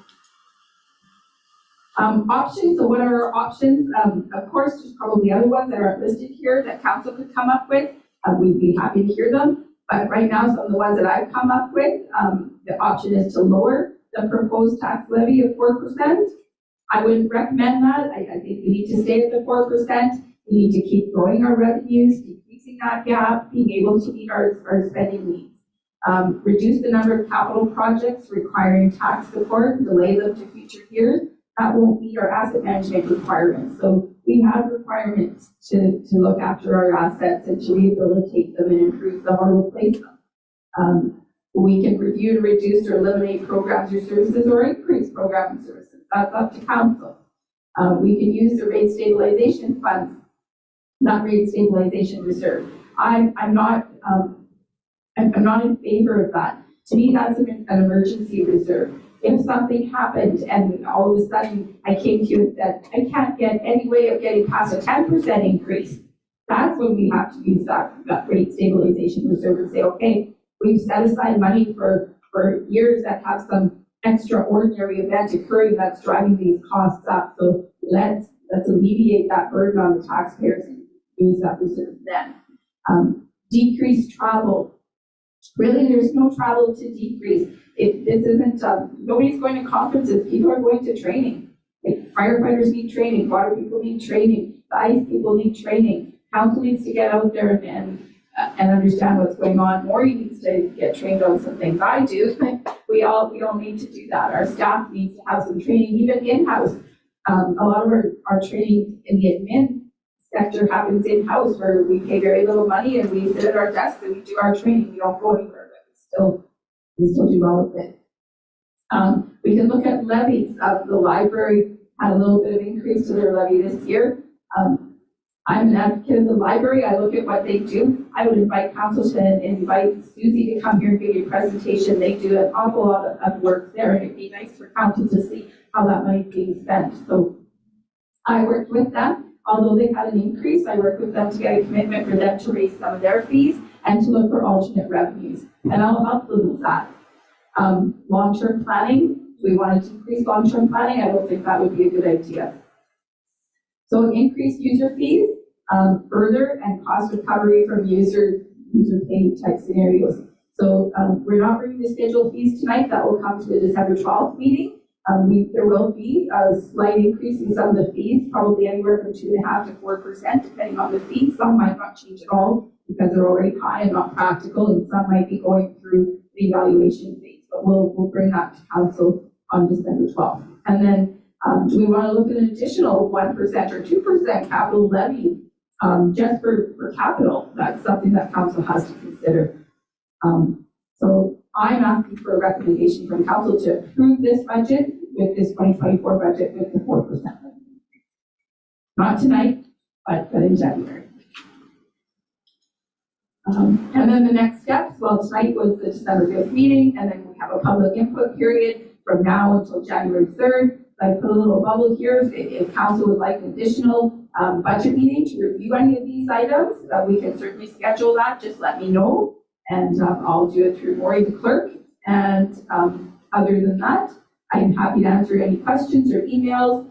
Options, so what are our options? Of course, there's probably other ones that aren't listed here that council could come up with. We'd be happy to hear them. But right now, some of the ones that I've come up with, the option is to lower the proposed tax levy of 4%. I wouldn't recommend that. I think we need to stay at the 4%. We need to keep growing our revenues, decreasing that gap, being able to meet our spending needs. Reduce the number of capital projects requiring tax support, delay them to future years. That won't meet our asset management requirements. So we have requirements to look after our assets and to rehabilitate them and improve them or replace them. We can review to reduce or eliminate programs or services or increase programs and services. That's up to council. We can use the rate stabilization funds, not rate stabilization reserve. I'm not in favor of that. To me, that's an emergency reserve. If something happened and all of a sudden I came to you that I can't get any way of getting past a 10% increase, that's when we have to use that rate stabilization reserve and say, okay, we've set aside money for years that have some extraordinary event occurring that's driving these costs up. So let's alleviate that burden on the taxpayers and use that reserve then. Decrease travel. Really, there's no travel to decrease. This isn't, nobody's going to conferences, people are going to training. Like, firefighters need training, water people need training, the ICE people need training. Council needs to get out there and understand what's going on. Maureen needs to get trained on some things. I do. We all need to do that. Our staff needs to have some training, even in-house. A lot of our training in the admin sector happens in-house where we pay very little money and we sit at our desks and we do our training. We don't go anywhere, but we still do all of it. We can look at levies. The library had a little bit of increase to their levy this year. I'm an advocate of the library. I look at what they do. I would invite council to invite Susie to come here and give you a presentation. They do an awful lot of work there, and it'd be nice for council to see how that money is being spent. So I worked with them. Although they had an increase, I worked with them to get a commitment for them to raise some of their fees and to look for alternate revenues. And I'll help them with that. Long-term planning, we wanted to increase long-term planning. I don't think that would be a good idea. So increased user fees, further, and cost recovery from user pay type scenarios. So we're not bringing the scheduled fees tonight. That will come to the December 12th meeting. There will be a slight increase in some of the fees, probably anywhere from 2.5% to 4%, depending on the fees. Some might not change at all because they're already high and not practical, and some might be going through the evaluation phase. But we'll bring that to council on December 12th. And then do we want to look at an additional 1% or 2% capital levy just for capital? That's something that council has to consider. So I'm asking for a recommendation from council to approve this budget with this 2024 budget with the 4%. Not tonight, but in January. And then the next steps, well, tonight was the December 5th meeting, and then we have a public input period from now until January 3rd. I put a little bubble here. If council would like an additional budget meeting to review any of these items, we can certainly schedule that. Just let me know. And I'll do it through Maury, the clerk. And other than that, I'm happy to answer any questions or emails.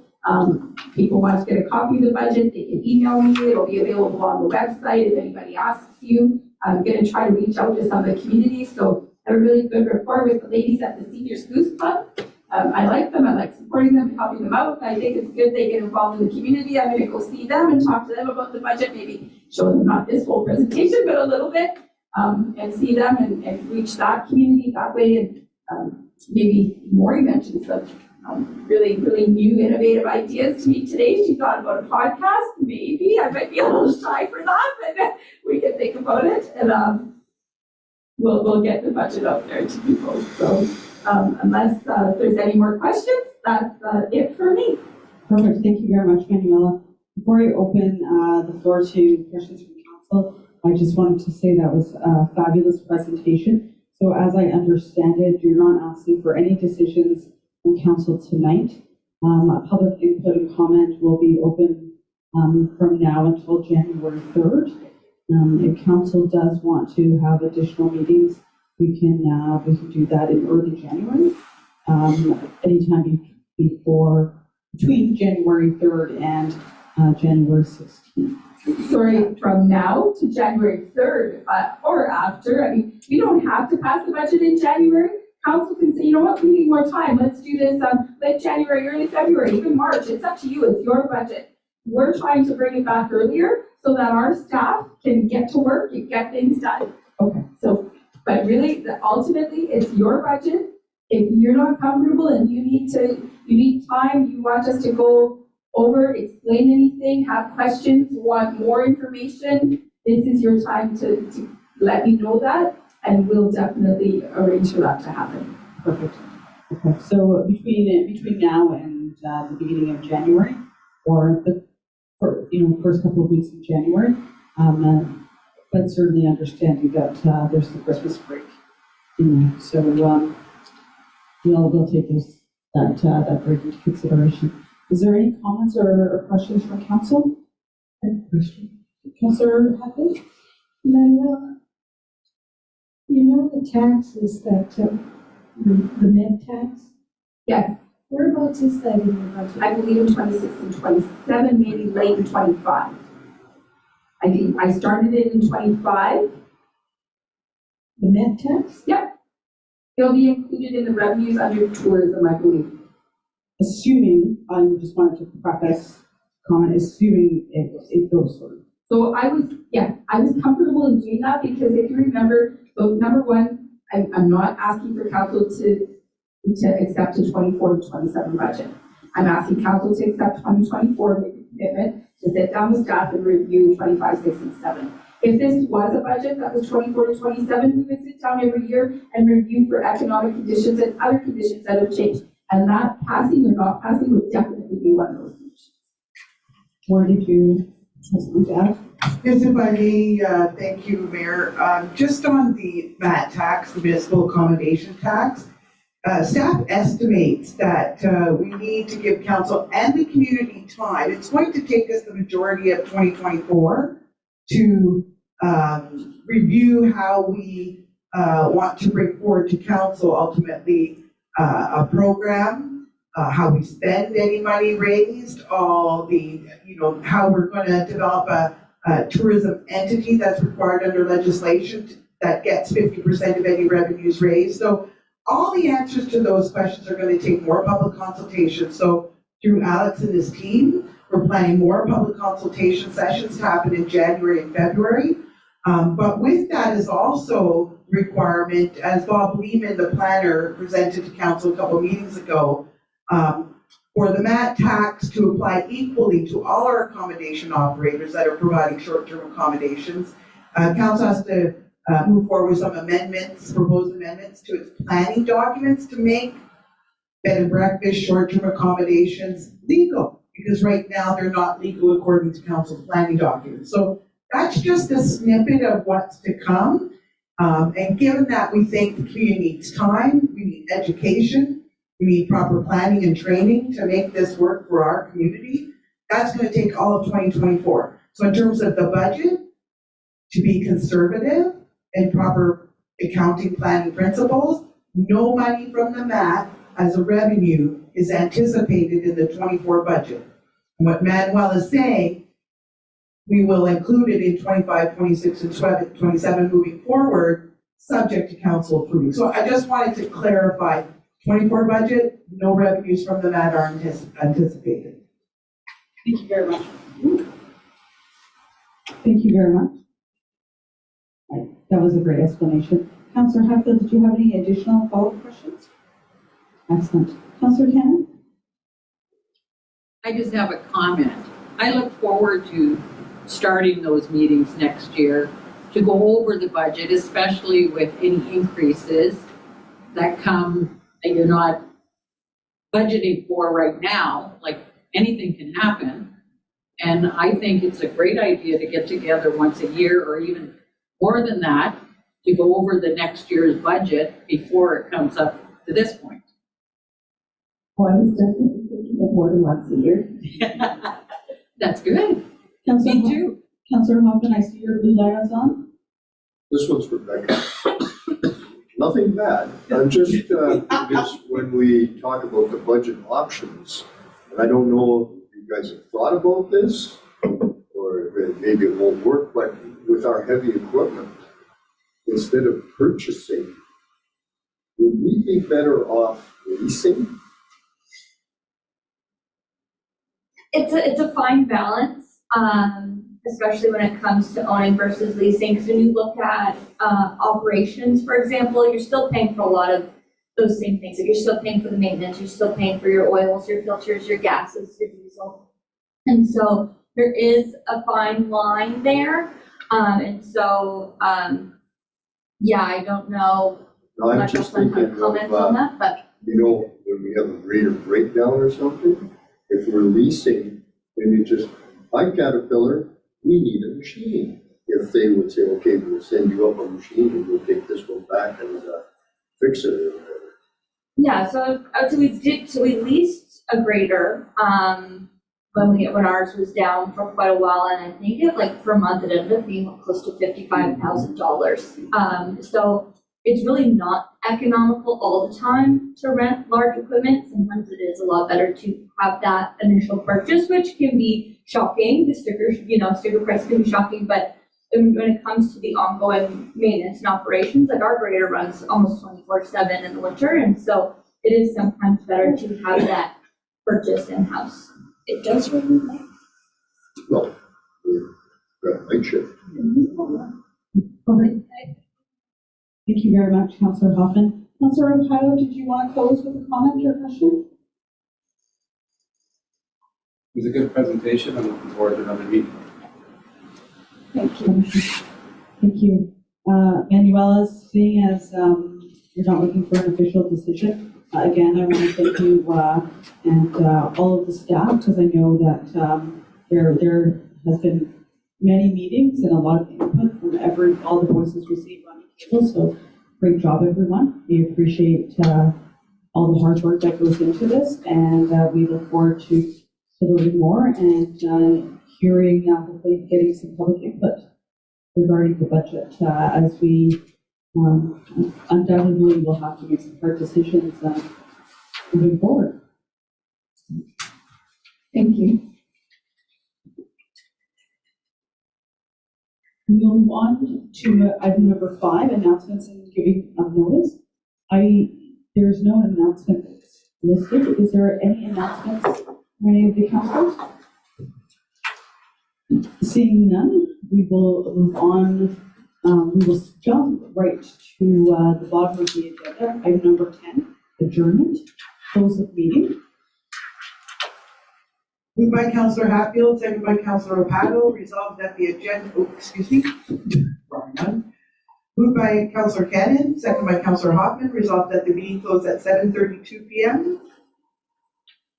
People want to get a copy of the budget, they can email me. It'll be available on the website if anybody asks you. I'm going to try to reach out to some of the communities. So I have a really good rapport with the ladies at the Senior Goose Club. I like them. I like supporting them, helping them out. I think it's good they get involved in the community. I'm going to go see them and talk to them about the budget, maybe show them not this whole presentation, but a little bit. And see them and reach that community that way. And maybe Maury mentioned some really new innovative ideas to me today. She thought about a podcast. Maybe I might be a little shy for that, but we can think about it. And we'll get the budget out there to people. So unless there's any more questions, that's it for me. Perfect. Thank you very much, Manuela. Before I open the floor to questions from council, I just wanted to say that was a fabulous presentation. So as I understand it, you're not asking for any decisions from council tonight. Public input and comment will be open from now until January 3rd. If council does want to have additional meetings, we can do that in early January. Anytime between January 3rd and January 16th. Sorry, from now to January 3rd or after. I mean, we don't have to pass the budget in January. Council can say, you know what, we need more time. Let's do this late January, early February, even March. It's up to you. It's your budget. We're trying to bring it back earlier so that our staff can get to work and get things done. Okay. So, but really, ultimately, it's your budget. If you're not comfortable and you need time, you want us to go over, explain anything, have questions, want more information, this is your time to let me know that, and we'll definitely arrange for that to happen. Perfect. Okay. So between now and the beginning of January, or the first couple of weeks of January, but certainly understanding that there's the Christmas break. So we'll take that break into consideration. Is there any comments or questions from council? Any question? Councillor Hadley? Manuela, you know the taxes that, the med tax, Yes, whereabouts is that in your budget? I believe in 26 and 27, maybe late in 25. I think I started it in 25. The med tax? Yep. It'll be included in the revenues under tourism, I believe. Assuming, I just wanted to preface comment, assuming it goes through. So I was comfortable in doing that because if you remember, so number one, I'm not asking for council to accept a 24 to 27 budget. I'm asking council to accept 2024 and make a commitment to sit down with staff and review 25, 6, and 7. If this was a budget that was 24 to 27, we would sit down every year and review for economic conditions and other conditions that have changed. And that passing or not passing would definitely be one of those conditions. Or did you have something to add? Yes, if I may, thank you, Mayor. Just on the MAT tax, the municipal accommodation tax, staff estimates that we need to give council and the community time. It's going to take us the majority of 2024 to review how we want to bring forward to council ultimately a program, how we spend any money raised, all the, how we're going to develop a tourism entity that's required under legislation that gets 50% of any revenues raised. So all the answers to those questions are going to take more public consultation. So through Alex and his team, we're planning more public consultation sessions to happen in January and February. But with that is also requirement, as Bob Lehman, the planner, presented to council a couple of meetings ago, for the MAT tax to apply equally to all our accommodation operators that are providing short-term accommodations. Council has to move forward with some amendments, proposed amendments to its planning documents to make bed and breakfast, short-term accommodations legal, because right now they're not legal according to council planning documents. So that's just a snippet of what's to come. And given that we think the community needs time, we need education, we need proper planning and training to make this work for our community, that's going to take all of 2024. So in terms of the budget, to be conservative and proper accounting planning principles, no money from the MAT as a revenue is anticipated in the 24 budget. And what Manuel is saying, we will include it in 25, 26, and 27 moving forward, subject to council approving. So I just wanted to clarify, 24 budget, no revenues from the MAT are anticipated. Thank you very much. Thank you very much. That was a great explanation. Councillor Hatfield, did you have any additional follow-up questions? Excellent. Councillor Cannon? I just have a comment. I look forward to starting those meetings next year to go over the budget, especially with any increases that come that you're not budgeting for right now. Like, anything can happen. And I think it's a great idea to get together once a year or even more than that to go over the next year's budget before it comes up to this point. Well, I was definitely thinking of more than once a year. That's good. Councillor Me too. Councillor Hoffman, I see your blue light is on. This one's for Becca. Nothing bad. I'm just, because when we talk about the budget options, and I don't know if you guys have thought about this, or maybe it won't work, but with our heavy equipment, instead of purchasing, would we be better off leasing? It's a fine balance, especially when it comes to owning versus leasing. Because when you look at operations, for example, you're still paying for a lot of those same things. Like, you're still paying for the maintenance, you're still paying for your oils, your filters, your gases, your diesel. And so there is a fine line there. Yeah, I don't know No, I'm much just else on thinking my comments of, on that, but when we have a greater breakdown or something, if we're leasing, maybe just, like Caterpillar, we need a machine. If they would say, okay, we'll send you up a machine and we'll take this one back and fix it or whatever. yeah, so we leased a grader, when ours was down for quite a while, and I think per month it ended up being close to $55,000. So it's really not economical all the time to rent large equipment. Sometimes it is a lot better to have that initial purchase, which can be shocking. The sticker price can be shocking, but when it comes to the ongoing maintenance and operations, like our grader runs almost 24/7 in the winter, and so it is sometimes better to have that purchase in-house. It does really nice. Well, we've got a night shift. Thank you very much, Councillor Hoffman. Councillor Ohio, did you want to close with a comment or question? was a good presentation. I'm looking forward to another meeting. Thank you. Thank you. Manuela, seeing as you're not looking for an official decision, again, I want to thank you and all of the staff, because I know that there has been many meetings and a lot of input from all the voices received on the table. So great job, everyone. We appreciate all the hard work that goes into this, and we look forward to learning more and hearing, hopefully getting some public input regarding the budget as we undoubtedly will have to make some hard decisions moving forward. Thank you. We'll move on to item number 5, announcements and giving of notice. There's no announcement listed. Is there any announcements from any of the councilors? Seeing none, we will move on. We will jump right to the bottom of the agenda, item number 10, adjournment, close of meeting. Moved by Councillor Hatfield, second by Councillor Rapato, resolved that the agenda, wrong one. Moved by Councillor Cannon, second by Councillor Hoffman, resolved that the meeting closed at 7:32 p.m.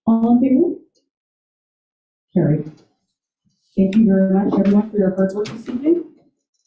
All in favor? Carried. Thank you very much, everyone, for your hard work this evening.